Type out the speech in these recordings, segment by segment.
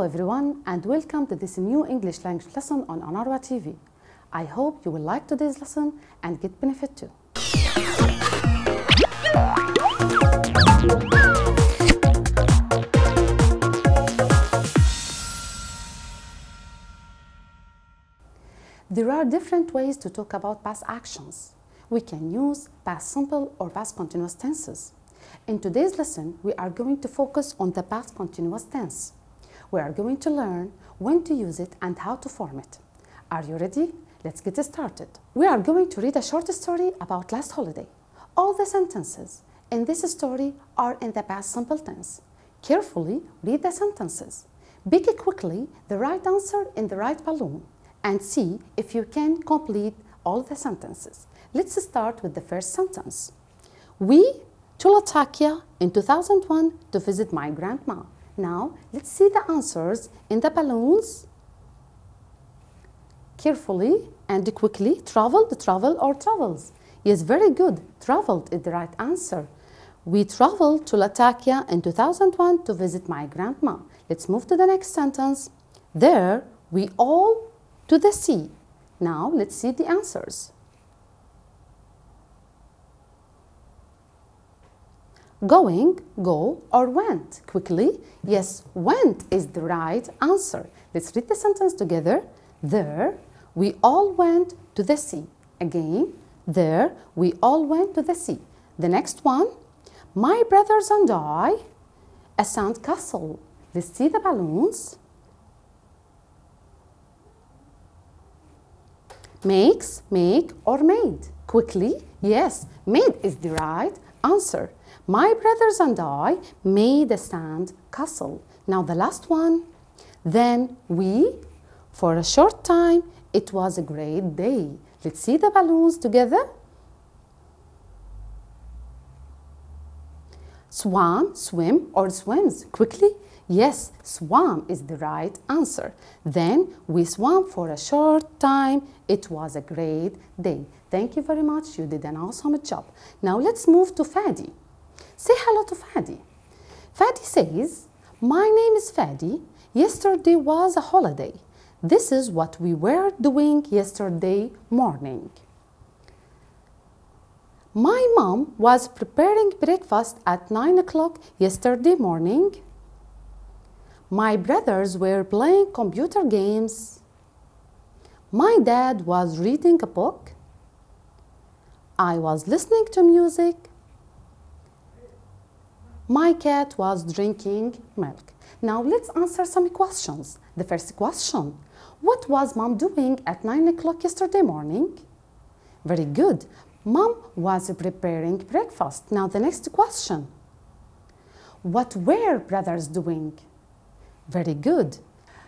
everyone, and welcome to this new English language lesson on Untitled TV. I hope you will like today's lesson and get benefit too. There are different ways to talk about past actions. We can use past simple or past continuous tenses. In today's lesson, we are going to focus on the past continuous tense. We are going to learn when to use it and how to form it. Are you ready? Let's get started. We are going to read a short story about last holiday. All the sentences in this story are in the past simple tense. Carefully read the sentences. Pick quickly the right answer in the right balloon and see if you can complete all the sentences. Let's start with the first sentence. We to Latakia in 2001 to visit my grandma. Now, let's see the answers in the balloons. Carefully and quickly. Traveled, travel, or travels? Yes, very good. Traveled is the right answer. We traveled to Latakia in 2001 to visit my grandma. Let's move to the next sentence. There, we all to the sea. Now, let's see the answers. Going, go, or went? Quickly. Yes, went is the right answer. Let's read the sentence together. There, we all went to the sea. Again, there, we all went to the sea. The next one, my brothers and I, a sand castle. Let's see the balloons. Makes, make, or made? Quickly. Yes, made is the right answer. My brothers and I made a sand castle. Now the last one. Then we, for a short time, it was a great day. Let's see the balloons together. Swam, swim, or swims? Quickly. Yes, swam is the right answer. Then we swam for a short time. It was a great day. Thank you very much. You did an awesome job. Now let's move to Fadi. Say hello to Fadi. Fadi says, my name is Fadi. Yesterday was a holiday. This is what we were doing yesterday morning. My mom was preparing breakfast at 9 o'clock yesterday morning. My brothers were playing computer games. My dad was reading a book. I was listening to music. My cat was drinking milk. Now let's answer some questions. The first question, what was mom doing at 9 o'clock yesterday morning? Very good. Mom was preparing breakfast. Now the next question, what were brothers doing? Very good.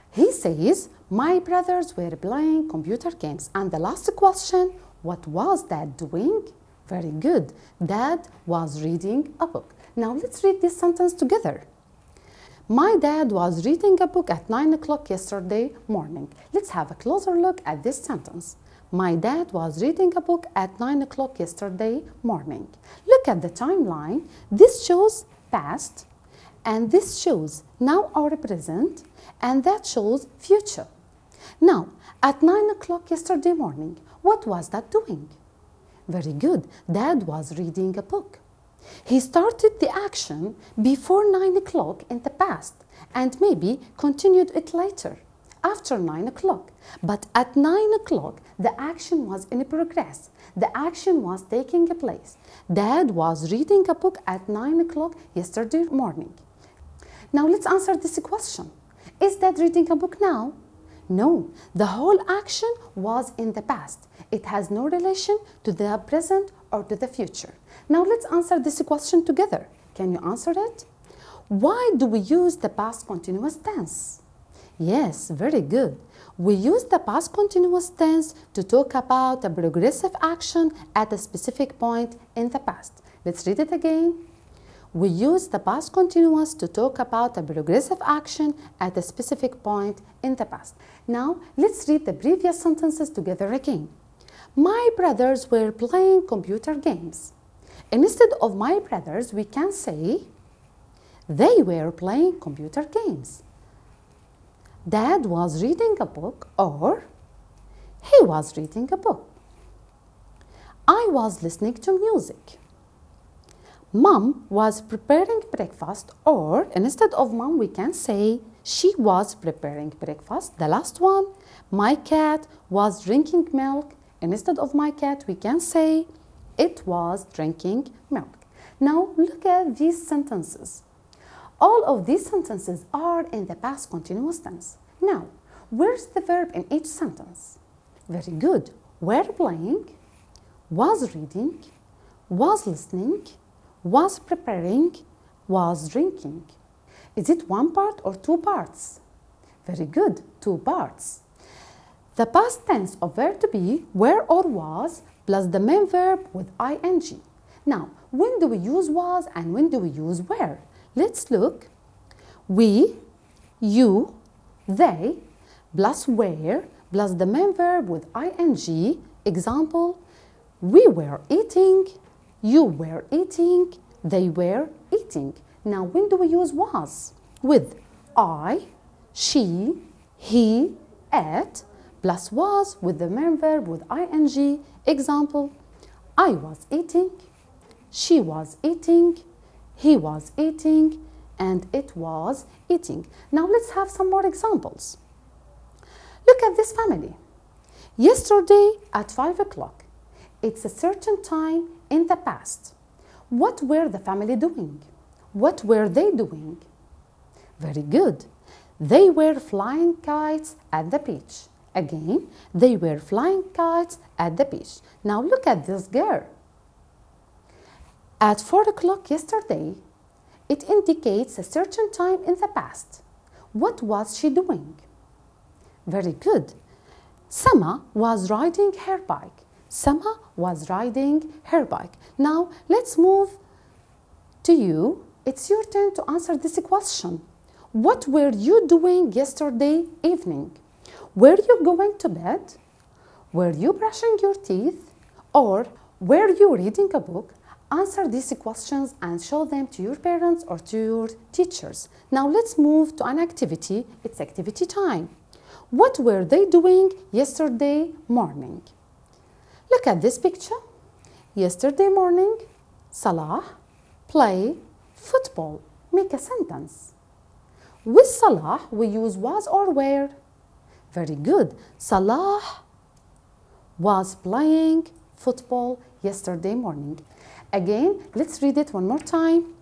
He says, my brothers were playing computer games. And the last question, what was dad doing? Very good. Dad was reading a book. Now let's read this sentence together. My dad was reading a book at 9 o'clock yesterday morning. Let's have a closer look at this sentence. My dad was reading a book at 9 o'clock yesterday morning. Look at the timeline. This shows past, and this shows now or present, and that shows future. Now, at 9 o'clock yesterday morning, what was Dad doing? Very good. Dad was reading a book. He started the action before 9 o'clock in the past and maybe continued it later, after 9 o'clock. But at 9 o'clock, the action was in progress. The action was taking place. Dad was reading a book at 9 o'clock yesterday morning. Now let's answer this question. Is Dad reading a book now? No, the whole action was in the past. It has no relation to the present or to the future. Now let's answer this question together. Can you answer it? Why do we use the past continuous tense? Yes, very good. We use the past continuous tense to talk about a progressive action at a specific point in the past. Let's read it again. We use the past continuous to talk about a progressive action at a specific point in the past. Now, let's read the previous sentences together again. My brothers were playing computer games. Instead of my brothers, we can say they were playing computer games. Dad was reading a book, or he was reading a book. I was listening to music. Mom was preparing breakfast, or instead of mom we can say she was preparing breakfast. The last one, my cat was drinking milk. Instead of my cat we can say it was drinking milk. Now look at these sentences. All of these sentences are in the past continuous tense. Now, where's the verb in each sentence? Very good. Were playing, was reading, was listening, was preparing, was drinking. Is it one part or two parts? Very good, two parts. The past tense of verb to be, were or was, plus the main verb with ing. Now, when do we use was and when do we use were? Let's look. We, you, they, plus were, plus the main verb with ing. Example, we were eating, you were eating, they were eating. Now, when do we use was? With I, she, he, it, plus was with the main verb with ing. Example, I was eating, she was eating, he was eating, and it was eating. Now let's have some more examples. Look at this family. Yesterday at 5 o'clock. It's a certain time in the past. What were the family doing? What were they doing? Very good. They were flying kites at the beach. Again, they were flying kites at the beach. Now look at this girl. At 4 o'clock yesterday, it indicates a certain time in the past. What was she doing? Very good. Sama was riding her bike. Sama was riding her bike. Now let's move to you. It's your turn to answer this question. What were you doing yesterday evening? Were you going to bed? Were you brushing your teeth? Or were you reading a book? Answer these questions and show them to your parents or to your teachers. Now let's move to an activity. It's activity time. What were they doing yesterday morning? Look at this picture. Yesterday morning, Salah play football. Make a sentence. With Salah, we use was or were. Very good. Salah was playing football yesterday morning. Again, let's read it one more time.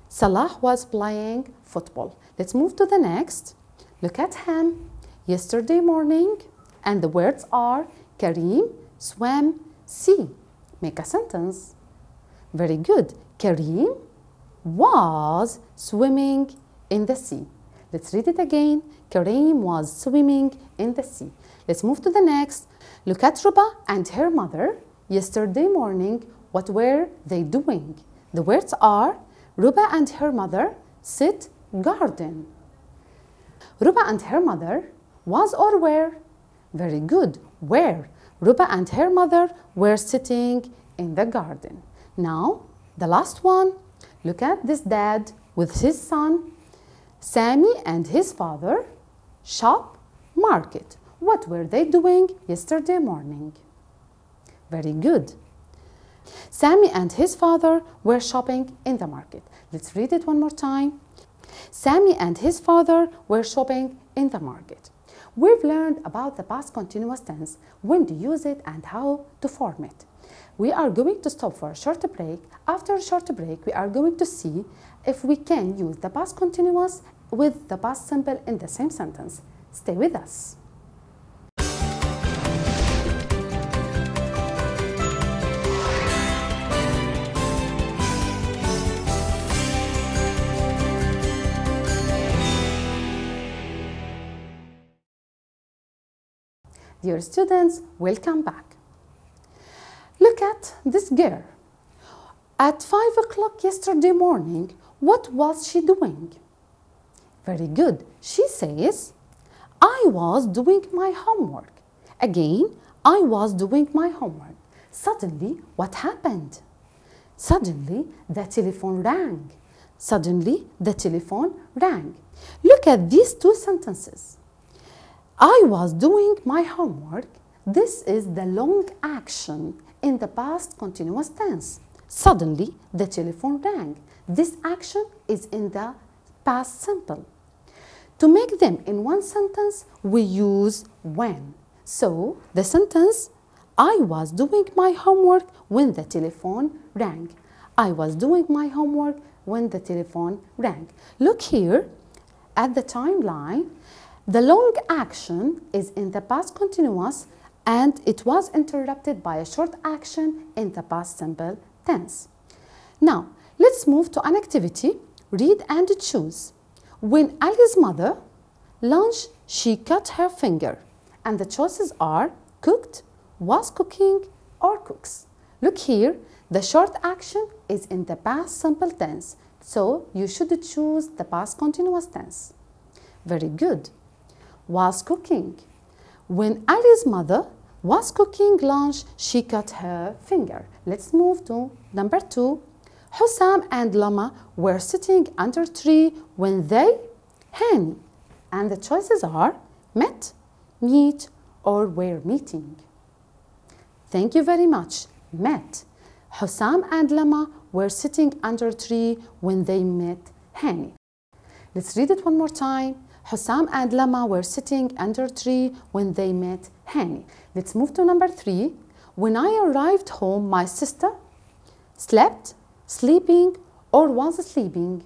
Salah was playing football. Let's move to the next. Look at him. Yesterday morning, and the words are Kareem, swam, sea. Make a sentence. Very good. Kareem was swimming in the sea. Let's read it again. Kareem was swimming in the sea. Let's move to the next. Look at Ruba and her mother. Yesterday morning, what were they doing? The words are Ruba and her mother sit garden. Ruba and her mother was or were? Very good. Were. Ruba and her mother were sitting in the garden. Now, the last one. Look at this dad with his son. Sammy and his father shop market. What were they doing yesterday morning? Very good. Sammy and his father were shopping in the market. Let's read it one more time. Sammy and his father were shopping in the market. We've learned about the past continuous tense, when to use it and how to form it. We are going to stop for a short break. After a short break, we are going to see if we can use the past continuous with the past simple in the same sentence. Stay with us. Dear students, welcome back. Look at this girl. At 5 o'clock yesterday morning, what was she doing? Very good. She says, I was doing my homework. Again, I was doing my homework. Suddenly, what happened? Suddenly, the telephone rang. Suddenly, the telephone rang. Look at these two sentences. I was doing my homework. This is the long action in the past continuous tense. Suddenly, the telephone rang. This action is in the past simple. To make them in one sentence, we use when. So, the sentence, I was doing my homework when the telephone rang. I was doing my homework when the telephone rang. Look here at the timeline. The long action is in the past continuous and it was interrupted by a short action in the past simple tense. Now, let's move to an activity. Read and choose. When Ali's mother launched, she cut her finger. And the choices are cooked, was cooking, or cooks. Look here, the short action is in the past simple tense. So, you should choose the past continuous tense. Very good. Was cooking. When Ali's mother was cooking lunch, she cut her finger. Let's move to number 2. Hussam and Lama were sitting under a tree when they Hani. And the choices are met, meet, or were meeting. Thank you very much. Met. Hussam and Lama were sitting under a tree when they met Hani. Let's read it one more time. Hussam and Lama were sitting under a tree when they met Hani. Let's move to number 3. When I arrived home, my sister slept, sleeping, or was sleeping.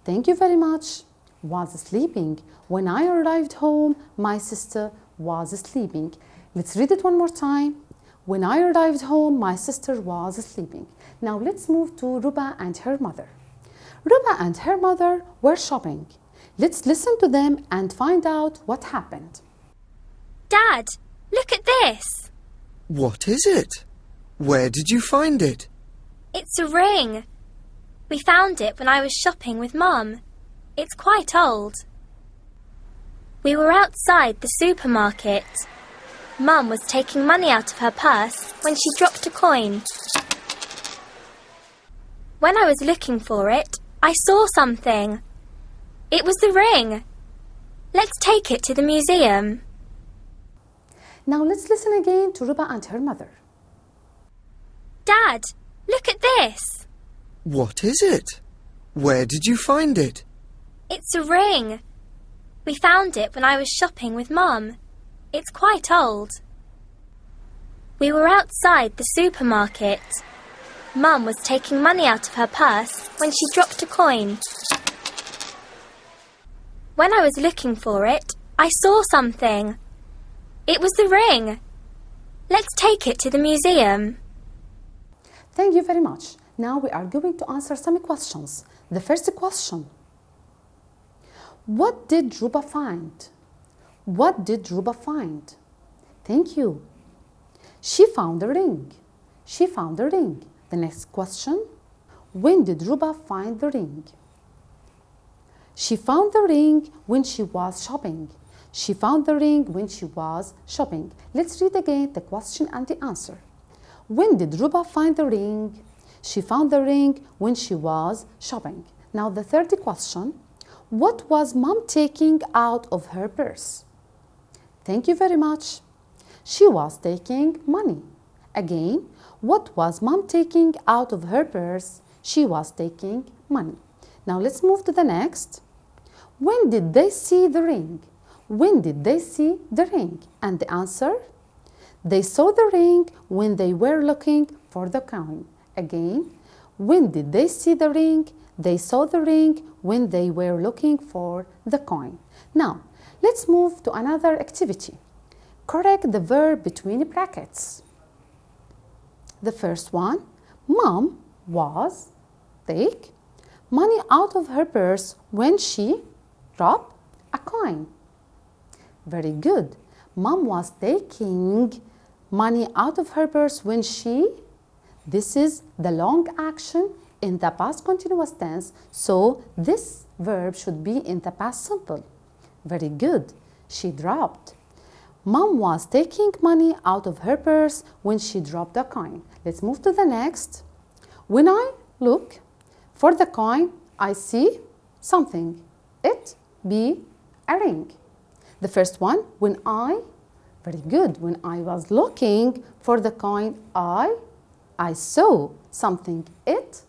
Thank you very much. Was sleeping. When I arrived home, my sister was sleeping. Let's read it one more time. When I arrived home, my sister was sleeping. Now let's move to Ruba and her mother. Ruba and her mother were shopping. Let's listen to them and find out what happened. Dad, look at this. What is it? Where did you find it? It's a ring. We found it when I was shopping with Mum. It's quite old. We were outside the supermarket. Mum was taking money out of her purse when she dropped a coin. When I was looking for it, I saw something. It was the ring. Let's take it to the museum. Now let's listen again to Ruba and her mother. Dad, look at this. What is it? Where did you find it? It's a ring. We found it when I was shopping with Mum. It's quite old. We were outside the supermarket. Mum was taking money out of her purse when she dropped a coin. When I was looking for it, I saw something. It was the ring. Let's take it to the museum. Thank you very much. Now we are going to answer some questions. The first question. What did Ruba find? What did Ruba find? Thank you. She found a ring. She found a ring. The next question. When did Ruba find the ring? She found the ring when she was shopping. She found the ring when she was shopping. Let's read again the question and the answer. When did Ruba find the ring? She found the ring when she was shopping. Now the third question. What was Mom taking out of her purse? Thank you very much. She was taking money. Again, what was Mom taking out of her purse? She was taking money. Now let's move to the next. When did they see the ring? When did they see the ring? And the answer? They saw the ring when they were looking for the coin. Again, when did they see the ring? They saw the ring when they were looking for the coin. Now, let's move to another activity. Correct the verb between brackets. The first one, Mom was take money out of her purse when she dropped a coin. Very good. Mom was taking money out of her purse when she, this is the long action in the past continuous tense, so this verb should be in the past simple. Very good. She dropped. Mom was taking money out of her purse when she dropped a coin. Let's move to the next. When I look for the coin, I see something. It be a ring. The first one, very good. When I was looking for the coin, I saw something. It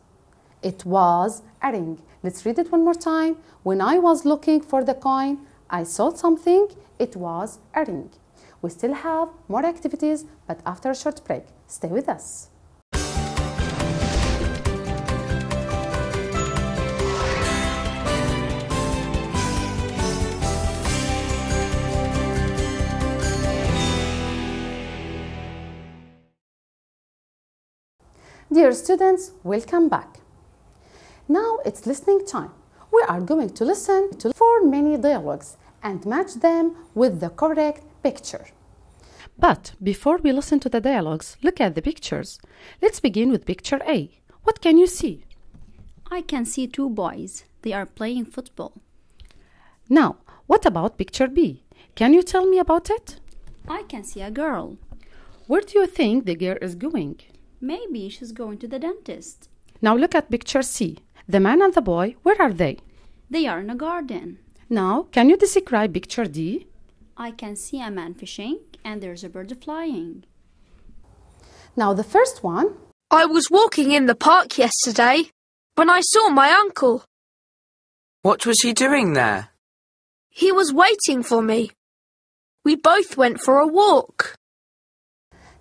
was a ring. Let's read it one more time. When I was looking for the coin, I saw something. It was a ring. We still have more activities, but after a short break. Stay with us. Dear students, welcome back. Now it's listening time. We are going to listen to 4 mini dialogues and match them with the correct picture. But before we listen to the dialogues, look at the pictures. Let's begin with picture A. What can you see? I can see 2 boys. They are playing football. Now, what about picture B? Can you tell me about it? I can see a girl. Where do you think the girl is going? Maybe she's going to the dentist. Now look at picture C. The man and the boy, where are they? They are in a garden. Now, can you describe picture D? I can see a man fishing and there's a bird flying. Now the first one. I was walking in the park yesterday when I saw my uncle. What was he doing there? He was waiting for me. We both went for a walk.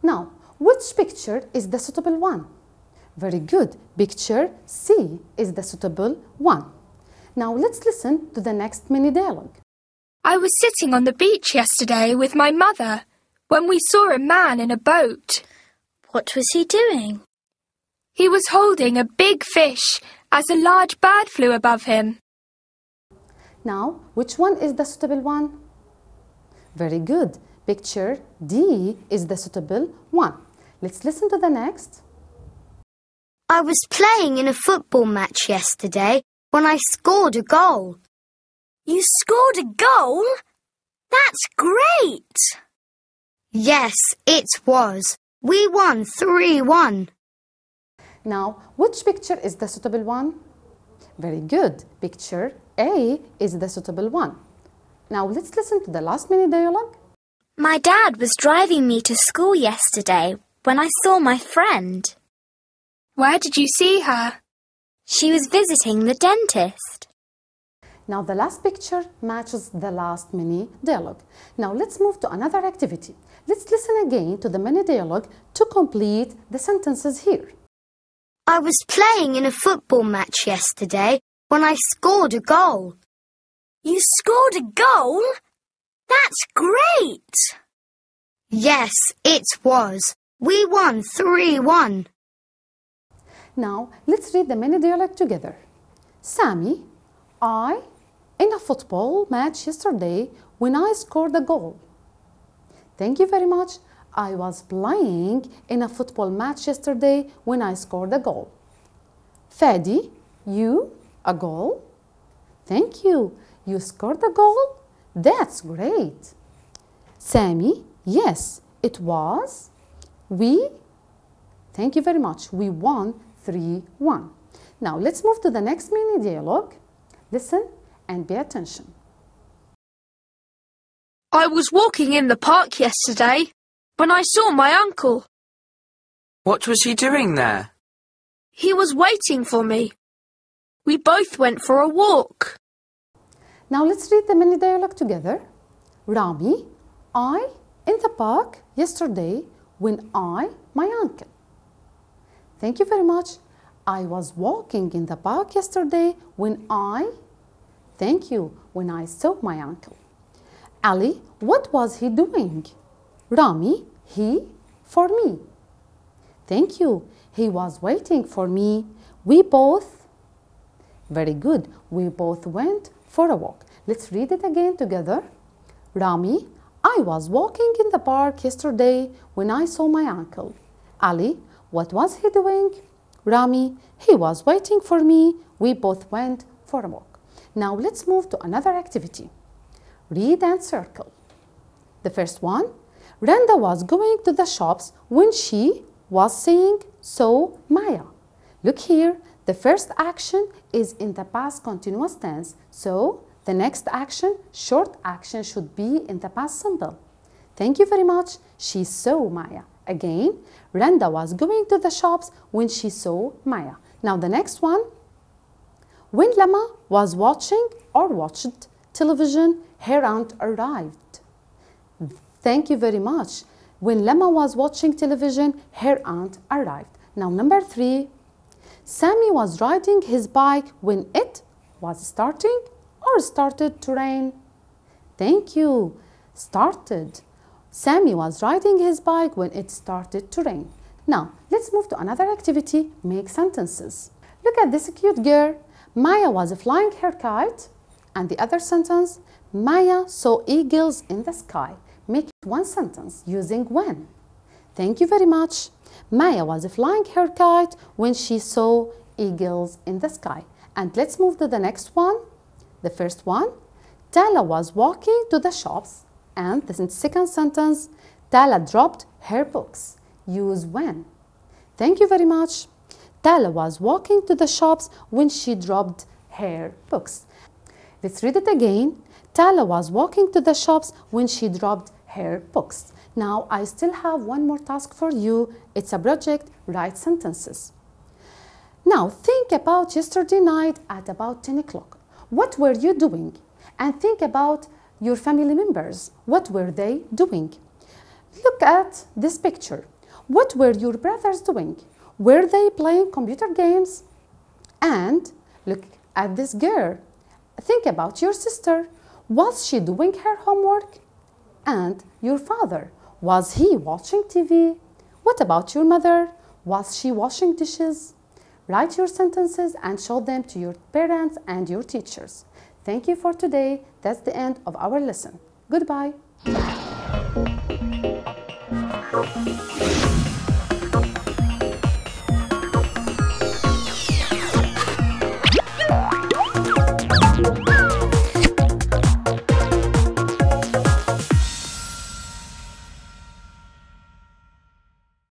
Now, which picture is the suitable one? Very good. Picture C is the suitable one. Now let's listen to the next mini dialogue. I was sitting on the beach yesterday with my mother when we saw a man in a boat. What was he doing? He was holding a big fish as a large bird flew above him. Now, which one is the suitable one? Very good. Picture D is the suitable one. Let's listen to the next. I was playing in a football match yesterday when I scored a goal. You scored a goal? That's great! Yes, it was. We won 3-1. Now, which picture is the suitable one? Very good. Picture A is the suitable one. Now, let's listen to the last mini dialogue. My dad was driving me to school yesterday when I saw my friend. Where did you see her? She was visiting the dentist. Now the last picture matches the last mini dialogue. Now let's move to another activity. Let's listen again to the mini dialogue to complete the sentences here. I was playing in a football match yesterday when I scored a goal. You scored a goal? That's great! Yes, it was. We won 3-1. Now, let's read the mini dialogue together. Sammy, in a football match yesterday when I scored a goal. Thank you very much. I was playing in a football match yesterday when I scored a goal. Fadi, you, a goal? Thank you. You scored a goal? That's great. Sammy, yes, it was. Thank you very much. We won 3-1. Now let's move to the next mini dialogue. Listen and pay attention. I was walking in the park yesterday when I saw my uncle. What was he doing there? He was waiting for me. We both went for a walk. Now let's read the mini dialogue together. Rami, in the park yesterday when my uncle. Thank you very much. I was walking in the park yesterday when Thank you, when I saw my uncle. Ali, what was he doing? Rami, he, for me. Thank you. He was waiting for me. We both. Very good. We both went for a walk. Let's read it again together. Rami, I was walking in the park yesterday when I saw my uncle. Ali, what was he doing? Rami, he was waiting for me. We both went for a walk. Now let's move to another activity. Read and circle. The first one, Randa was going to the shops when she was saying, so Maya. Look here, the first action is in the past continuous tense, so The next action, short action, should be in the past simple. Thank you very much. She saw Maya. Again, Randa was going to the shops when she saw Maya. Now the next one. When Lama was watching or watched television, her aunt arrived. Thank you very much. When Lama was watching television, her aunt arrived. Now number 3. Sammy was riding his bike when it was starting or started to rain. Thank you. Started. Sammy was riding his bike when it started to rain. Now, let's move to another activity, make sentences. Look at this cute girl. Maya was flying her kite. And the other sentence, Maya saw eagles in the sky. Make it one sentence using when. Thank you very much. Maya was flying her kite when she saw eagles in the sky. And let's move to the next one. The first one, Tala was walking to the shops. And the second sentence, Tala dropped her books. Use when. Thank you very much. Tala was walking to the shops when she dropped her books. Let's read it again. Tala was walking to the shops when she dropped her books. Now, I still have one more task for you. It's a project, write sentences. Now, think about yesterday night at about 10 o'clock. What were you doing? And think about your family members. What were they doing? Look at this picture. What were your brothers doing? Were they playing computer games? And look at this girl. Think about your sister. Was she doing her homework? And your father, was he watching TV? What about your mother? Was she washing dishes? Write your sentences and show them to your parents and your teachers. Thank you for today. That's the end of our lesson. Goodbye.